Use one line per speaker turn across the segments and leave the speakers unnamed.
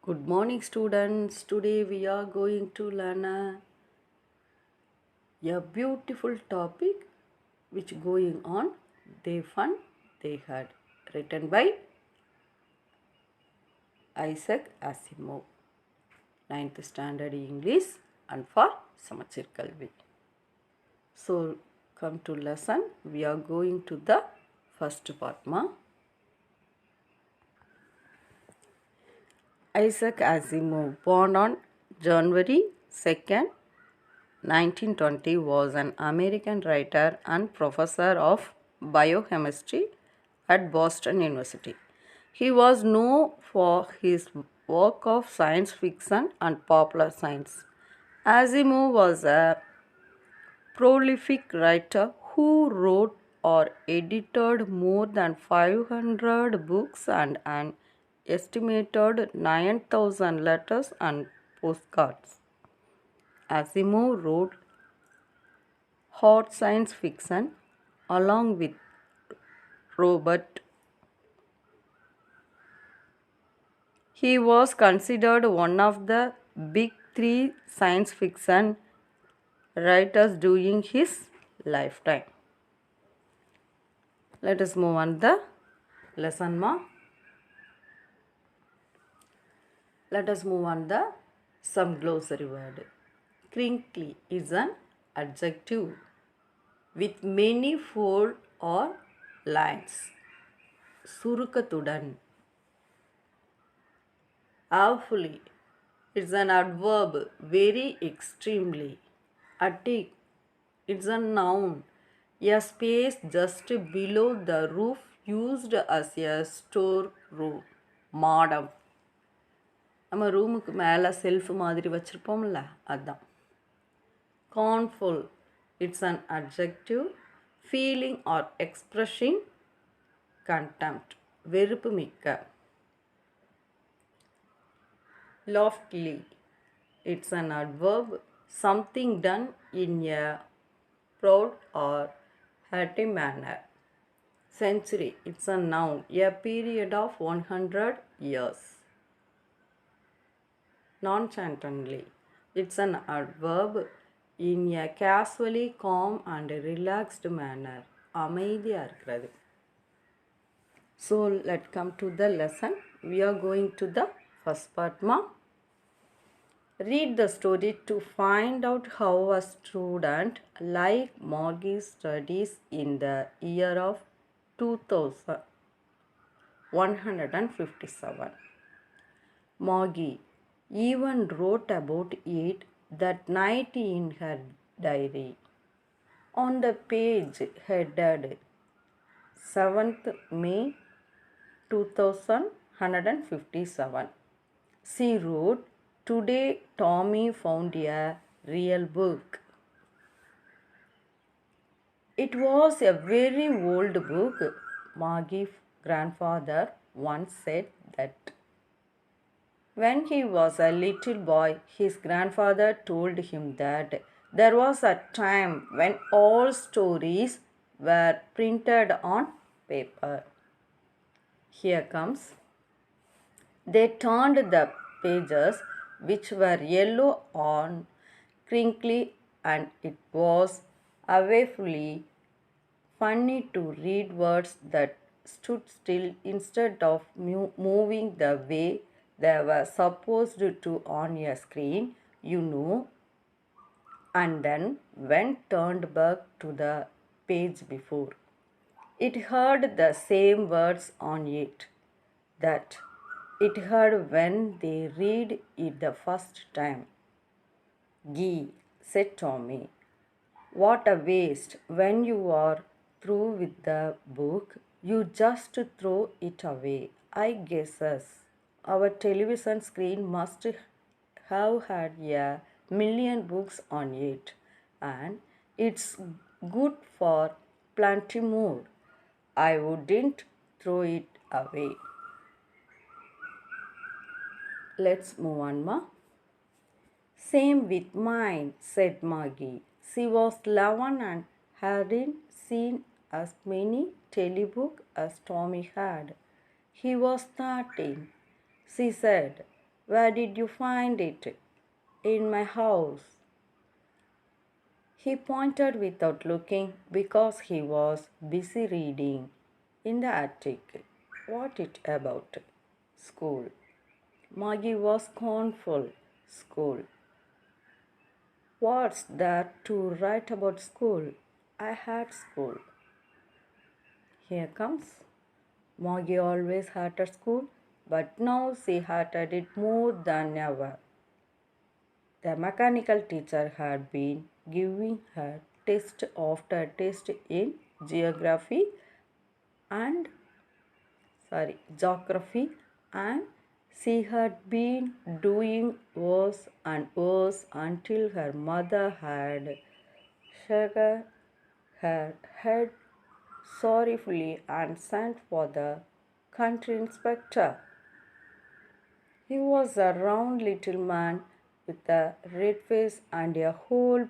Good morning, students. Today we are going to learn a beautiful topic which going on. They fun, they had. Written by Isaac Asimov. Ninth Standard English and for Samachir Kalvi. So come to lesson. We are going to the first part. Isaac Asimov, born on January 2nd, 1920, was an American writer and professor of biochemistry at Boston University. He was known for his work of science fiction and popular science. Asimov was a prolific writer who wrote or edited more than 500 books and an estimated 9,000 letters and postcards. Asimov wrote hot science fiction along with Robert. He was considered one of the big three science fiction writers during his lifetime. Let us move on the lesson. Let us move on the some glossary word. Crinkly is an adjective with many fold or lines. சுருக்கத்துடன், awfully, it's an adverb, very extremely. Attic, it's a noun, a space just below the roof used as a store room. மாடம், நம்ம ரூமுக்கு மேலே self மாதிரி வச்சுருப்போம்ல, அதுதான். Scornful, it's an adjective, feeling or expressing contempt, வெறுப்பு மிக்க. Loftily, it's an adverb, something done in a proud or haughty manner. Century, it's a noun, a period of 100 years. Nonchalantly, it's an adverb in a casually calm and relaxed manner. அமைதியாக இருக்கிறது. So let's come to the lesson. We are going to the first part. Read the story to find out how a student like Margie studies in the year of 2157. Margie even wrote about it that night in her diary. On the page headed 7th May 2157, she wrote, "Today Tommy found a real book." It was a very old book. Margie's grandfather once said that when he was a little boy, his grandfather told him that there was a time when all stories were printed on paper. Here comes. They turned the pages, which were yellow and crinkly, and it was awfully funny to read words that stood still instead of moving the way they were supposed to on a screen, and then when turned back to the page before, it heard the same words on it that it heard when they read it the first time. "Gee," said Tommy, "what a waste. When you are through with the book, you just throw it away. I guess our television screen must have had a million books on it, and it's good for plenty more. I wouldn't throw it away." Let's move on, "Same with mine," said Margie. She was 11 and hadn't seen as many telebooks as Tommy had. He was 13. She said, Where did you find it? In my house. He pointed without looking because he was busy reading. In the attic. What it about? School. Maggie was scornful. School. What's there to write about school? I had school. Here comes. Maggie always hated school, but now she hated it more than ever. The mechanical teacher had been giving her test after test in geography and geography, and she had been doing worse and worse until her mother had shaken her head sorrowfully and sent for the country inspector. He was a round little man with a red face and a whole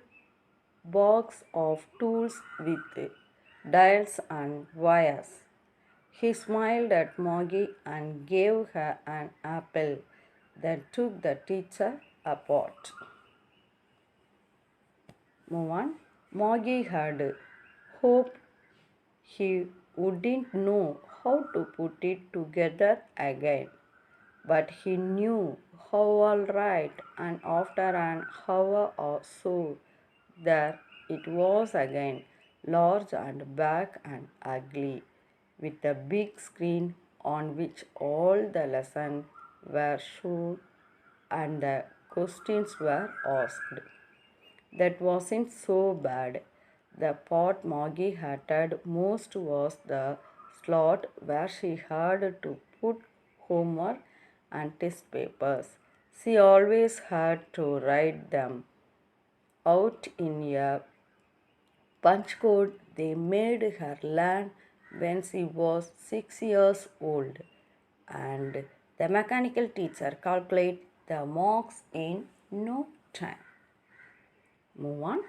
box of tools with dials and wires. He smiled at Maggie and gave her an apple, then took the teacher apart. Move on. Maggie had hoped he wouldn't know how to put it together again, but he knew how all right, and after an hour or so, there it was again, large and black and ugly, with a big screen on which all the lessons were shown and the questions were asked. That wasn't so bad. The part Maggie hated most was the slot where she had to put homework and test papers. She always had to write them out in a punch code they made her learn when she was 6 years old, and the mechanical teacher calculated the marks in no time. Move on.